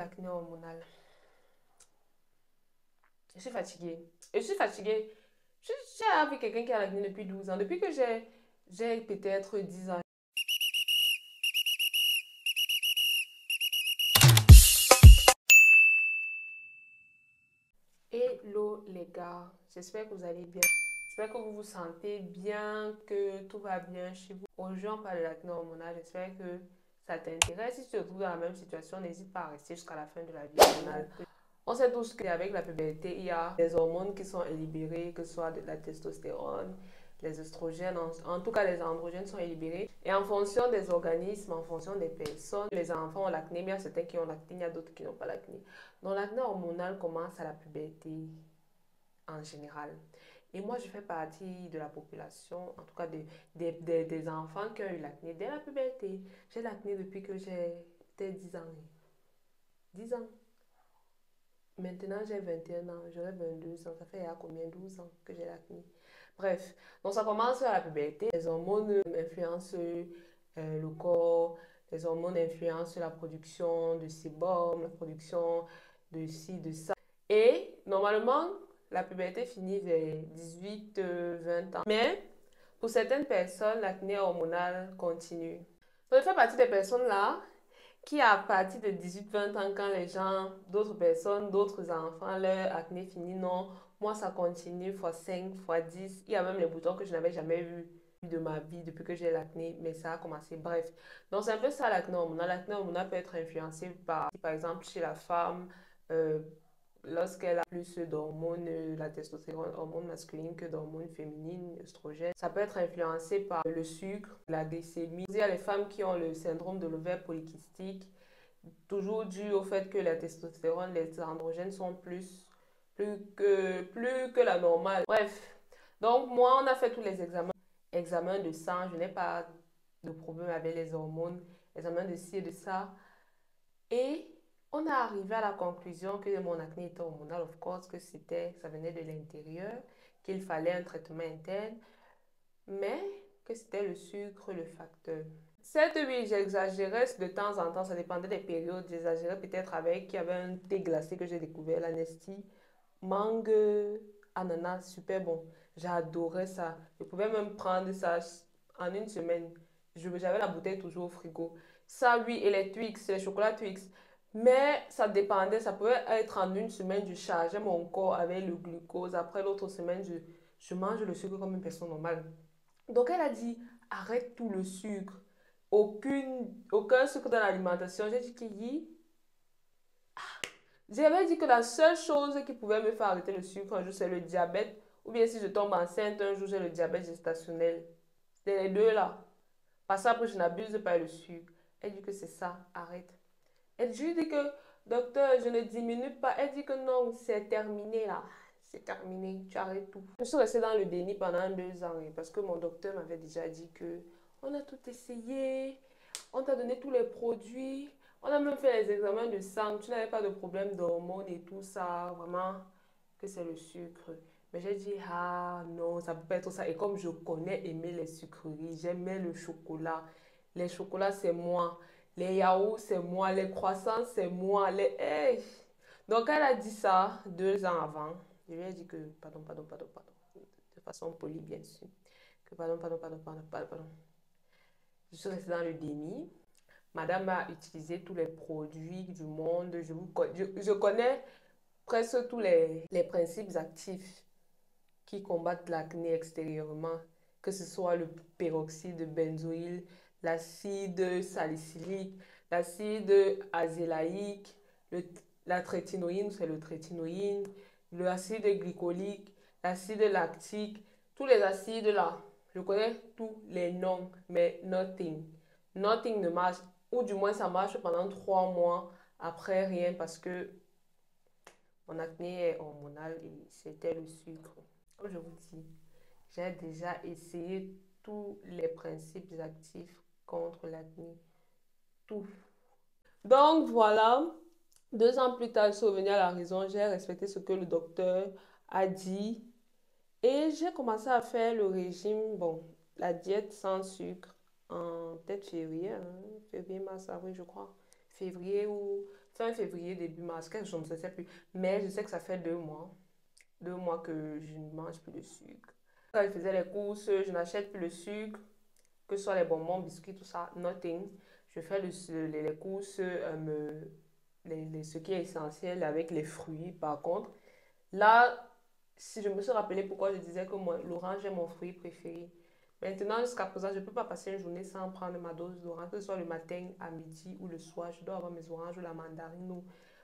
L'acné hormonal. Je suis fatiguée. Je suis fatiguée. J'ai avec quelqu'un qui a l'acné depuis 12 ans. Depuis que j'ai peut-être 10 ans. Hello les gars, j'espère que vous allez bien. J'espère que vous vous sentez bien, que tout va bien chez vous. Aujourd'hui, on parle de l'acné hormonal. J'espère que ça t'intéresse. Si tu te trouves dans la même situation, n'hésite pas à rester jusqu'à la fin de la vidéo. On sait tous qu'avec la puberté, il y a des hormones qui sont libérées, que ce soit de la testostérone, les oestrogènes, en tout cas les androgènes sont libérés. Et en fonction des organismes, en fonction des personnes, les enfants ont l'acné, mais il y a certains qui ont l'acné, il y a d'autres qui n'ont pas l'acné. Donc l'acné hormonal commence à la puberté en général. Et moi, je fais partie de la population, en tout cas des enfants qui ont eu l'acné dès la puberté. J'ai l'acné depuis que j'ai peut-être 10 ans. 10 ans. Maintenant, j'ai 21 ans, j'aurai 22 ans. Ça fait il y a combien? 12 ans que j'ai l'acné. Bref, donc ça commence à la puberté. Les hormones influencent le corps. Les hormones influencent la production de sébum, la production de ci, de ça. Et normalement, la puberté finit vers 18, 20 ans. Mais pour certaines personnes, l'acné hormonal continue. Donc, je fais partie des personnes là qui à partir de 18-20 ans, quand les gens, d'autres personnes, d'autres enfants, leur acné finit, non, moi ça continue fois 5, fois 10. Il y a même les boutons que je n'avais jamais vus de ma vie depuis que j'ai l'acné, mais ça a commencé. Bref, donc c'est un peu ça l'acné hormonal. L'acné hormonal peut être influencé par exemple, chez la femme, euh, lorsqu'elle a plus d'hormones, la testostérone, hormone masculine, que d'hormones féminines, oestrogènes. Ça peut être influencé par le sucre, la glycémie. Il y a les femmes qui ont le syndrome de l'ovaire polykystique, toujours dû au fait que la testostérone, les androgènes sont plus que la normale. Bref, donc moi, on a fait tous les examens de sang, je n'ai pas de problème avec les hormones, examens de ci et de ça. Et on est arrivé à la conclusion que mon acné était hormonal, of course, que ça venait de l'intérieur, qu'il fallait un traitement interne, mais que c'était le sucre le facteur. Certes, oui, j'exagérais de temps en temps, ça dépendait des périodes. J'exagérais peut-être avec, il y avait un thé glacé que j'ai découvert, la Nestea, mangue, ananas, super bon. J'adorais ça. Je pouvais même prendre ça en une semaine. J'avais la bouteille toujours au frigo. Ça, oui, et les Twix, les chocolats Twix. Mais ça dépendait, ça pouvait être en une semaine, je chargeais mon corps avec le glucose. Après l'autre semaine, je mange le sucre comme une personne normale. Donc elle a dit, arrête tout le sucre. Aucun sucre dans l'alimentation. J'ai dit, Kiki, j'avais dit que la seule chose qui pouvait me faire arrêter le sucre un jour, c'est le diabète. Ou bien si je tombe enceinte un jour, j'ai le diabète gestationnel. C'est les deux là. Parce que après, je n'abuse pas le sucre. Elle dit que c'est ça, arrête. Je lui dis que, docteur, je ne diminue pas. Elle dit que non, c'est terminé là. C'est terminé, tu arrêtes tout. Je suis restée dans le déni pendant 2 ans parce que mon docteur m'avait déjà dit que on a tout essayé, on t'a donné tous les produits, on a même fait les examens de sang, tu n'avais pas de problème d'hormones et tout ça, vraiment que c'est le sucre. Mais j'ai dit, ah non, ça peut pas être ça. Et comme je connais aimer les sucreries, j'aimais le chocolat. Les chocolats, c'est moi. Les yaourts, c'est moi. Les croissants, c'est moi. Hey! Donc, elle a dit ça 2 ans avant. Je lui ai dit que, pardon. De façon polie, bien sûr. Que pardon. Je suis restée dans le déni. Madame a utilisé tous les produits du monde. Je connais presque tous les principes actifs qui combattent l'acné extérieurement, que ce soit le peroxyde de benzoïle, l'acide salicylique, l'acide azélaïque, la trétinoïne, c'est le trétinoïne, l'acide glycolique, l'acide lactique, tous les acides là, je connais tous les noms, mais nothing. Nothing ne marche, ou du moins ça marche pendant 3 mois, après rien parce que mon acné est hormonal et c'était le sucre. Comme je vous dis, j'ai déjà essayé tous les principes actifs contre l'acné. Tout. Donc voilà, 2 ans plus tard, je suis revenue à la raison. J'ai respecté ce que le docteur a dit. Et j'ai commencé à faire le régime, bon, la diète sans sucre en peut-être février, février, mars, avril, je crois. Février ou fin février, début mars, quelque chose, je ne sais plus. Mais je sais que ça fait 2 mois. 2 mois que je ne mange plus de sucre. Quand je faisais les courses, je n'achète plus le sucre, que ce soit les bonbons, biscuits, tout ça, nothing. Je fais les courses, ce qui est essentiel avec les fruits. Par contre, là, si je me suis rappelé pourquoi je disais que moi, l'orange est mon fruit préféré. Maintenant, jusqu'à présent, je ne peux pas passer une journée sans prendre ma dose d'orange, que ce soit le matin, à midi ou le soir. Je dois avoir mes oranges ou la mandarine.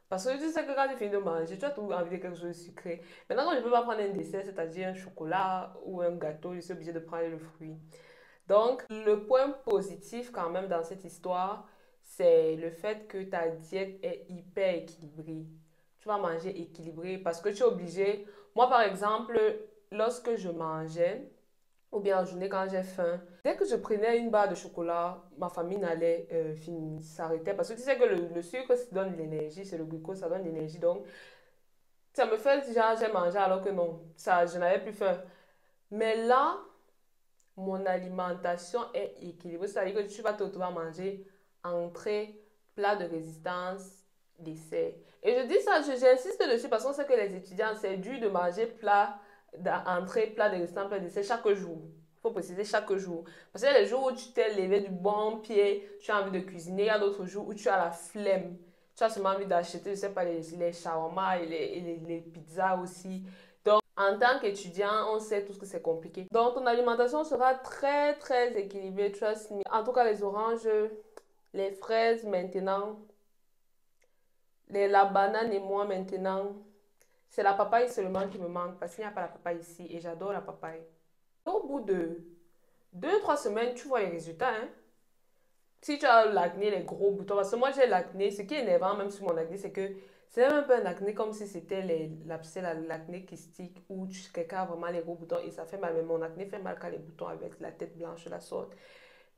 Parce que tu sais que quand tu finis de manger, tu as toujours envie de quelque chose de sucré. Maintenant, quand je ne peux pas prendre un dessert, c'est-à-dire un chocolat ou un gâteau, je suis obligée de prendre le fruit. Donc, le point positif quand même dans cette histoire, c'est le fait que ta diète est hyper équilibrée. Tu vas manger équilibré parce que tu es obligé. Moi, par exemple, lorsque je mangeais, ou bien en journée quand j'ai faim, dès que je prenais une barre de chocolat, ma famille n'allait s'arrêter. Parce que tu sais que le sucre, ça donne de l'énergie, c'est le glucose, ça donne de l'énergie. Donc, ça me fait genre, j'ai mangé alors que non, ça, je n'avais plus faim. Mais là, mon alimentation est équilibrée. C'est-à-dire que tu vas te retrouver à manger entrée, plat de résistance, dessert. Et je dis ça, j'insiste dessus parce qu'on sait que les étudiants, c'est dur de manger plat, entrée, plat de résistance, plat de dessert chaque jour. Il faut préciser chaque jour. Parce qu'il y a les jours où tu t'es levé du bon pied, tu as envie de cuisiner. Il y a d'autres jours où tu as la flemme. Tu as seulement envie d'acheter, je ne sais pas, les shawarma et les pizzas aussi. En tant qu'étudiant, on sait tous que c'est compliqué. Donc, ton alimentation sera très, très équilibrée, trust me. En tout cas, les oranges, les fraises maintenant, la banane et moi maintenant. C'est la papaye seulement qui me manque parce qu'il n'y a pas la papaye ici et j'adore la papaye. Au bout de 2, 3 semaines, tu vois les résultats, hein. Si tu as l'acné, les gros boutons, parce que moi j'ai l'acné, ce qui est énervant même sur mon acné, c'est que c'est même un peu un acné comme si c'était l'acné kystique où quelqu'un a vraiment les gros boutons et ça fait mal. Mais mon acné fait mal quand les boutons avec la tête blanche la sortent.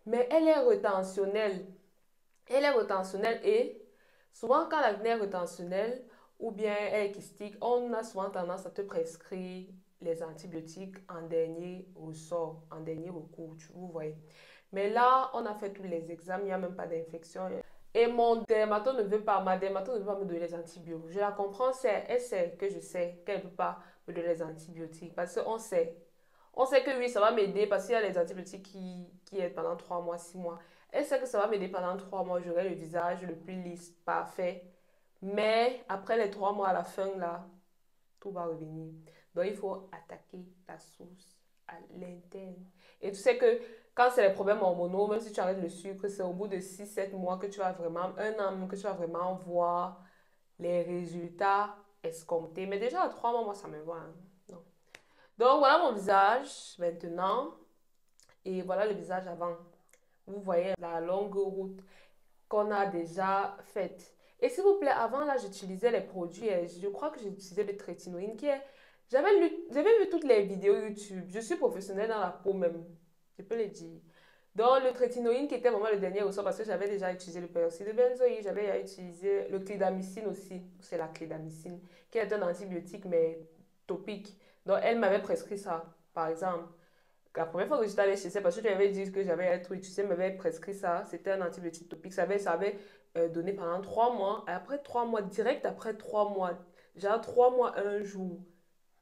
Mais elle est retentionnelle. Elle est retentionnelle et souvent quand l'acné est retentionnelle ou bien elle est kystique, on a souvent tendance à te prescrire les antibiotiques en dernier ressort, en dernier recours, vous voyez. Mais là, on a fait tous les examens, il n'y a même pas d'infection. Et mon dermato ne veut pas, ma dermato ne veut pas me donner les antibiotiques. Je la comprends, elle sait que je sais qu'elle ne peut pas me donner les antibiotiques. Parce qu'on sait. On sait que oui, ça va m'aider parce qu'il y a les antibiotiques qui aident pendant 3 mois, 6 mois. Elle sait que ça va m'aider pendant 3 mois. J'aurai le visage le plus lisse, parfait. Mais après les 3 mois à la fin, là, tout va revenir. Donc, il faut attaquer la source à l'interne. Et tu sais que quand c'est les problèmes hormonaux, même si tu arrêtes le sucre, c'est au bout de 6, 7 mois que tu vas vraiment, un an même, que tu vas vraiment voir les résultats escomptés. Mais déjà, à 3 mois, moi, ça me va, hein. Non. Donc, voilà mon visage maintenant. Et voilà le visage avant. Vous voyez la longue route qu'on a déjà faite. Et s'il vous plaît, avant là, j'utilisais les produits, je crois que j'utilisais le trétinoïne qui est... J'avais vu toutes les vidéos YouTube. Je suis professionnelle dans la peau même, je peux le dire. Donc le trétinoïne qui était vraiment le dernier ressort parce que j'avais déjà utilisé le peroxyde de benzoïde, j'avais déjà utilisé le clindamycine aussi, c'est la clindamycine, qui est un antibiotique mais topique. Donc elle m'avait prescrit ça, par exemple. La première fois que j'étais allée chez elle, parce que tu avais dit que j'avais un truc, tu sais, m'avait prescrit ça. C'était un antibiotique topique. Ça avait donné pendant 3 mois. Et après 3 mois, direct après 3 mois, genre 3 mois, un jour,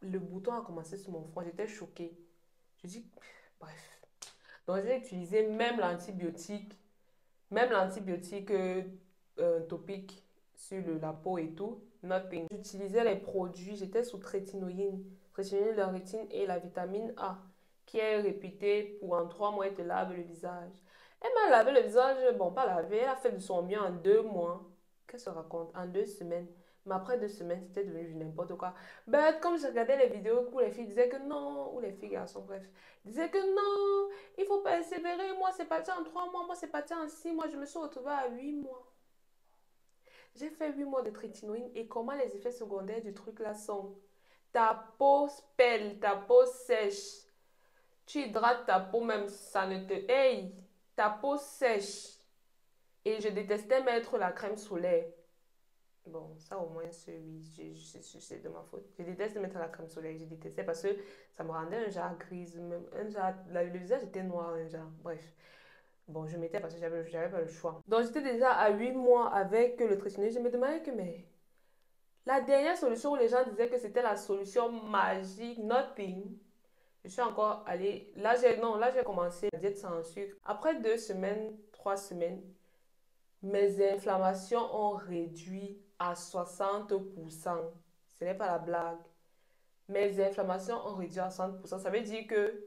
le bouton a commencé sur mon front. J'étais choquée. Je dis, bref. Donc j'ai utilisé même l'antibiotique topique sur la peau et tout. Nothing. J'utilisais les produits, j'étais sous trétinoïne, trétinoïne, la rétine et la vitamine A qui est réputée pour en 3 mois, elle te lave le visage. Elle m'a lavé le visage, bon, pas lavé, elle a fait de son mieux en 2 mois. Qu'est-ce que ça raconte? En 2 semaines. Mais après 2 semaines, c'était devenu n'importe quoi. Ben, comme je regardais les vidéos où les filles disaient que non, ou les filles garçons, bref, disaient que non, il faut persévérer. Moi, c'est parti en 3 mois, moi, c'est parti en 6 mois. Je me suis retrouvée à 8 mois. J'ai fait 8 mois de trétinoïne et comment les effets secondaires du truc là sont? Ta peau pèle, ta peau sèche. Tu hydrates ta peau même, ça ne te... Hey, ta peau sèche. Et je détestais mettre la crème solaire. Bon, ça au moins, oui, c'est de ma faute. Je déteste mettre la crème solaire, je détestais parce que ça me rendait un genre grise, même un genre, le visage était noir, un genre, bref. Bon, je mettais parce que j'avais pas le choix. Donc, j'étais déjà à 8 mois avec le traitement. Je me demandais que, mais la dernière solution où les gens disaient que c'était la solution magique, nothing. Je suis encore allée. Là, j'ai commencé la diète sans sucre. Après 2 semaines, 3 semaines, mes inflammations ont réduit à 60%. Ce n'est pas la blague. Mes inflammations ont réduit à 60%. Ça veut dire que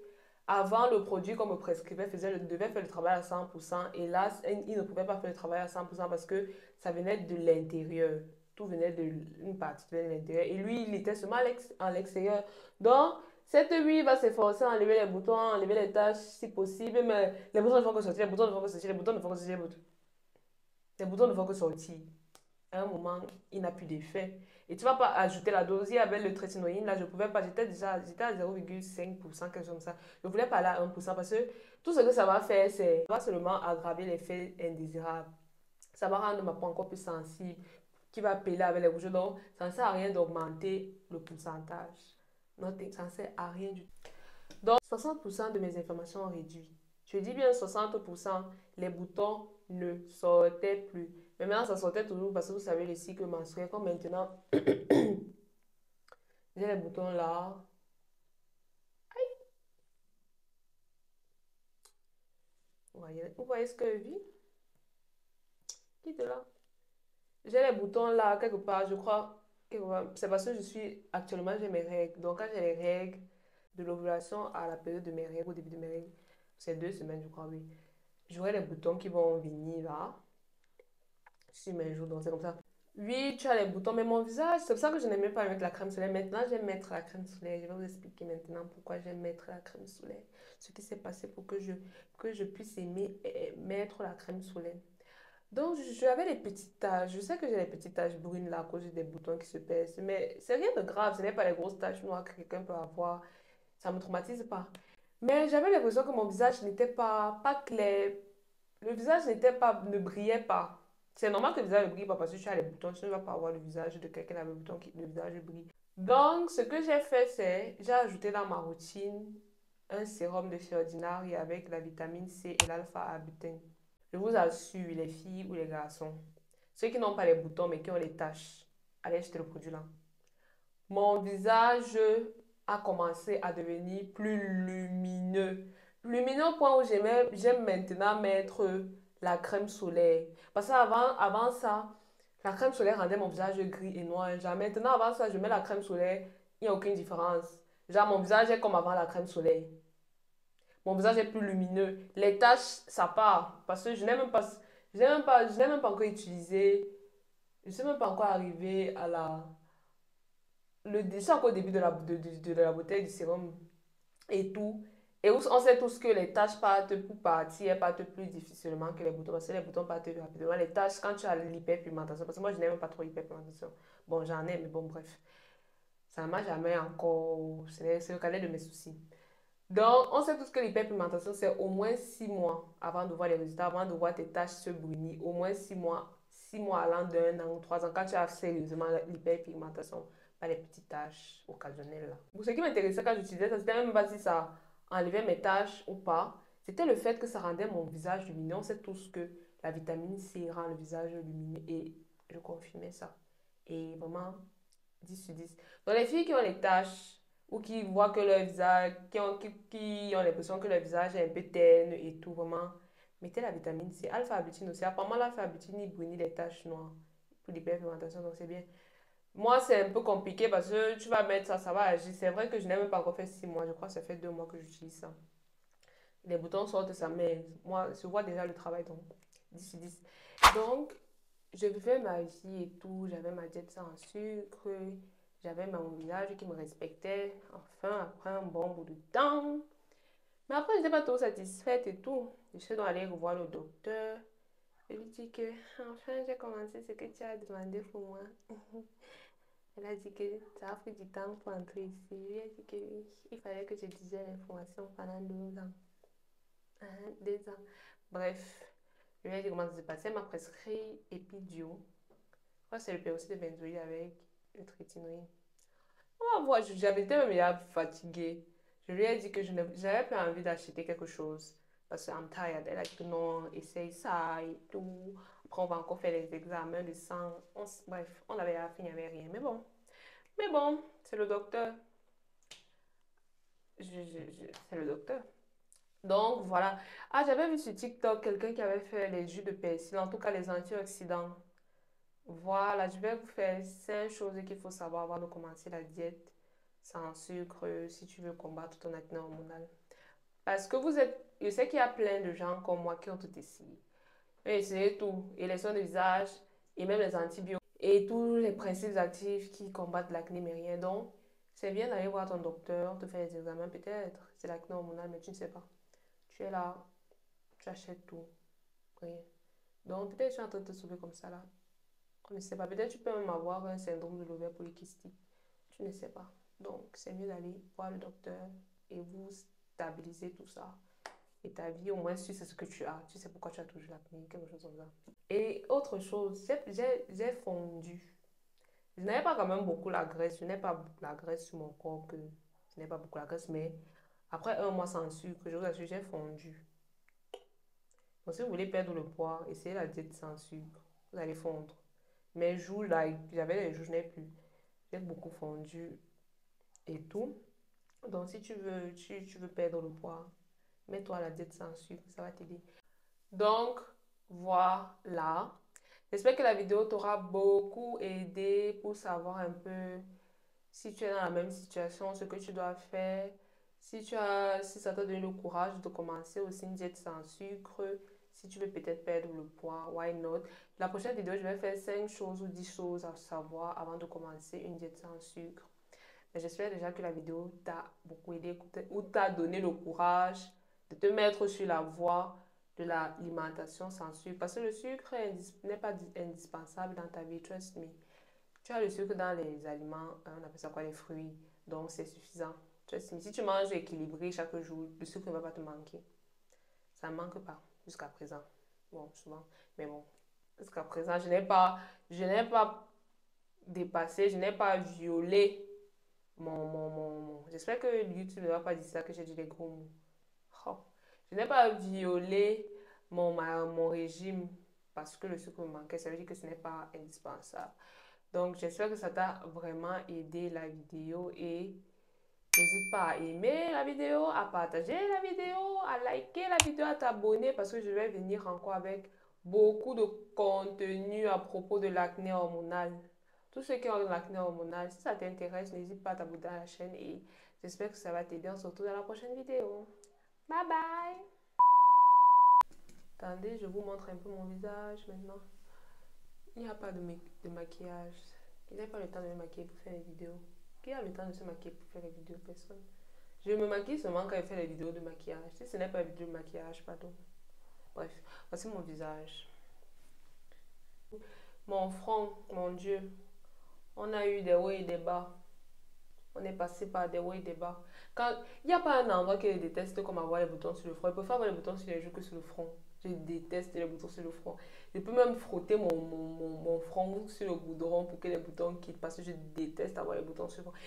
avant, le produit qu'on me prescrivait devait faire le travail à 100%. Et là, il ne pouvait pas faire le travail à 100% parce que ça venait de l'intérieur. Tout venait d'une partie de l'intérieur. Et lui, il était seulement à l'extérieur. Donc, cette huile va s'efforcer à enlever les boutons, enlever les taches si possible. Mais les boutons ne font que sortir, les boutons ne font que sortir, les boutons ne font que sortir, les boutons ne font que sortir. À un moment, il n'a plus d'effet. Et tu ne vas pas ajouter la dose. Il y avait le trétinoïne, là, je ne pouvais pas. J'étais à 0,5%, quelque chose comme ça. Je voulais pas aller à 1% parce que tout ce que ça va faire, c'est pas seulement aggraver l'effet indésirable. Ça va rendre ma peau encore plus sensible, qui va peler avec les rouges. Donc, ça ne sert à rien d'augmenter le pourcentage. Non, ça ne sert à rien du tout. Donc, 60% de mes inflammations ont réduit. Je dis bien 60%, les boutons ne sortaient plus. Mais maintenant, ça sortait toujours parce que vous savez, le cycle menstruel, comme maintenant, j'ai les boutons là. Vous voyez ce que je vis? Quitte là. J'ai les boutons là, quelque part, je crois. C'est parce que actuellement, j'ai mes règles. Donc, quand j'ai les règles de l'ovulation à la période de mes règles, au début de mes règles, c'est 2 semaines, je crois, oui. J'aurai les boutons qui vont venir là, sur mes joues, donc c'est comme ça. Oui, tu as les boutons, mais mon visage, c'est pour ça que je n'aimais pas mettre la crème solaire. Maintenant, j'aime mettre la crème solaire. Je vais vous expliquer maintenant pourquoi j'aime mettre la crème solaire. Ce qui s'est passé pour que je puisse aimer mettre la crème solaire. Donc, j'avais les petites taches. Je sais que j'ai les petites taches brunes là à cause des boutons qui se percent. Mais c'est rien de grave. Ce n'est pas les grosses taches noires que quelqu'un peut avoir. Ça ne me traumatise pas. Mais j'avais l'impression que mon visage n'était pas clair. Le visage ne brillait pas. C'est normal que le visage ne brille pas parce que tu as les boutons. Tu ne vas pas avoir le visage de quelqu'un avec le bouton qui le visage brille. Donc, ce que j'ai fait, c'est j'ai ajouté dans ma routine un sérum de Ferdinari avec la vitamine C et l'alpha-arbutin. Je vous assure, les filles ou les garçons, ceux qui n'ont pas les boutons mais qui ont les taches, allez acheter le produit là. Mon visage a commencé à devenir plus lumineux. Lumineux au point où j'aime maintenant mettre la crème solaire. Parce qu'avant ça, la crème solaire rendait mon visage gris et noir. Genre, maintenant, avant ça, je mets la crème solaire, il n'y a aucune différence. Genre, mon visage est comme avant la crème solaire. Mon visage est plus lumineux. Les taches, ça part. Parce que je n'ai même pas encore utilisé, je ne suis même pas encore arrivé à je suis encore au début de la bouteille du sérum et tout. Et on sait tous que les taches partent pour partir, elles partent plus difficilement que les boutons. Parce que les boutons partent rapidement. Les taches, quand tu as l'hyperpigmentation, parce que moi je n'aime pas trop l'hyperpigmentation. Bon, j'en ai, mais bon, bref. Ça ne m'a jamais encore. C'est le cadet de mes soucis. Donc, on sait tous que l'hyperpigmentation, c'est au moins 6 mois avant de voir les résultats, avant de voir tes taches se brunir. Au moins 6 mois. 6 mois allant d'1 an ou 3 ans, quand tu as sérieusement l'hyperpigmentation, pas les petites taches occasionnelles là. Pour ce qui m'intéressait quand j'utilisais ça, c'était même pas si ça enlevait mes taches ou pas. C'était le fait que ça rendait mon visage lumineux. On sait tous que la vitamine C rend le visage lumineux et je confirmais ça. Et vraiment, 10 sur 10. Donc, les filles qui ont les taches ou qui voient que leur visage, qui ont l'impression que leur visage est un peu terne et tout, vraiment, mettez la vitamine C. Alpha-arbutin aussi. Apparemment, l'alpha-arbutin, il brunit les taches noires pour l'hyperpigmentation, donc c'est bien. Moi, c'est un peu compliqué parce que tu vas mettre ça, ça va agir. C'est vrai que je n'ai même pas encore fait 6 mois. Je crois que ça fait 2 mois que j'utilise ça. Les boutons sortent ça, mais moi, je vois déjà le travail, donc 10 sur 10. Donc, je vivais ma vie et tout. J'avais ma diète sans sucre. J'avais mon visage qui me respectait. Enfin, après un bon bout de temps. Mais après, je n'étais pas trop satisfaite et tout. Je suis donc allée revoir le docteur. Je lui dis que, enfin, j'ai commencé ce que tu as demandé pour moi. Elle a dit que ça a pris du temps pour entrer ici. Je lui ai dit que oui, il fallait que je dise l'information pendant 2 ans. 2 ans. Bref, je lui ai dit comment ça s'est passé. Elle m'a prescrit Epiduo. Je crois que c'est le peroxyde de benzoïde avec le trétinoïde. Oh, moi, j'avais été même fatiguée. Je lui ai dit que je n'avais plus envie d'acheter quelque chose. Parce que I'm tired. Elle a dit que non, essaye ça et tout. Après, on va encore faire les examens de sang. Bref, on avait à la fin, il n'y avait rien. Mais bon, c'est le docteur. C'est le docteur. Donc, voilà. Ah, j'avais vu sur TikTok quelqu'un qui avait fait les jus de persil, en tout cas les antioxydants. Voilà, je vais vous faire 5 choses qu'il faut savoir avant de commencer la diète sans sucre si tu veux combattre ton acné hormonal. Parce que je sais qu'il y a plein de gens comme moi qui ont tout essayé. J'ai essayé tout, et les soins de visage, et même les antibiotiques, et tous les principes actifs qui combattent l'acné, mais rien. Donc, c'est bien d'aller voir ton docteur, te faire des examens, peut-être. C'est l'acné hormonal, mais tu ne sais pas. Tu es là, tu achètes tout, rien. Donc, peut-être tu es en train de te sauver comme ça là. On ne sait pas. Peut-être tu peux même avoir un syndrome de l'ovaire polykystique. Tu ne sais pas. Donc, c'est mieux d'aller voir le docteur et vous stabiliser tout ça. Et ta vie, au moins, tu sais ce que tu as. Tu sais pourquoi tu as toujours l'acné, quelque chose comme ça. Et autre chose, j'ai fondu. Je n'avais pas quand même beaucoup la graisse. Je n'ai pas beaucoup la graisse sur mon corps. Je n'ai pas beaucoup la graisse. Mais après un mois sans sucre, je vous assure, j'ai fondu. Donc, si vous voulez perdre le poids, essayez la diète sans sucre. Vous allez fondre. Mes joues, là, j'avais les joues, je n'ai plus. J'ai beaucoup fondu et tout. Donc, si tu veux perdre le poids, mets-toi à la diète sans sucre, ça va t'aider. Donc, voilà. J'espère que la vidéo t'aura beaucoup aidé pour savoir un peu si tu es dans la même situation, ce que tu dois faire. Si ça t'a donné le courage de commencer aussi une diète sans sucre, si tu veux peut-être perdre le poids, why not? La prochaine vidéo, je vais faire 5 choses ou 10 choses à savoir avant de commencer une diète sans sucre. Mais j'espère déjà que la vidéo t'a beaucoup aidé ou t'a donné le courage de te mettre sur la voie de l'alimentation sans sucre. Parce que le sucre n'est pas indispensable dans ta vie, trust me. Tu as le sucre dans les aliments, on appelle ça quoi, les fruits, donc c'est suffisant. Trust me. Si tu manges équilibré chaque jour, le sucre ne va pas te manquer. Ça ne manque pas jusqu'à présent. Bon, souvent, mais bon, jusqu'à présent, je n'ai pas dépassé, je n'ai pas violé J'espère que YouTube ne va pas dire ça, que j'ai dit des gros mots. Oh. Je n'ai pas violé mon régime parce que le sucre me manquait. Ça veut dire que ce n'est pas indispensable. Donc, j'espère que ça t'a vraiment aidé la vidéo et n'hésite pas à aimer la vidéo, à partager la vidéo, à liker la vidéo, à t'abonner parce que je vais venir encore avec beaucoup de contenu à propos de l'acné hormonal. Tous ceux qui ont l'acné hormonal, si ça t'intéresse, n'hésite pas à t'abonner à la chaîne et j'espère que ça va t'aider. On se retrouve dans la prochaine vidéo. Bye bye! Attendez, je vous montre un peu mon visage maintenant. Il n'y a pas de maquillage. Il n'y a pas le temps de me maquiller pour faire les vidéos. Qui a le temps de se maquiller pour faire les vidéos? Personne. Je me maquille seulement quand je fais les vidéos de maquillage. Si ce n'est pas une vidéo de maquillage, pardon. Bref, voici mon visage. Mon front, mon Dieu. On a eu des hauts et des bas. On est passé par des hauts et des bas. Il n'y a pas un endroit que je déteste comme avoir les boutons sur le front. Je préfère avoir les boutons sur les joues que sur le front. Je déteste les boutons sur le front. Je peux même frotter mon front sur le goudron pour que les boutons quittent parce que je déteste avoir les boutons sur le front.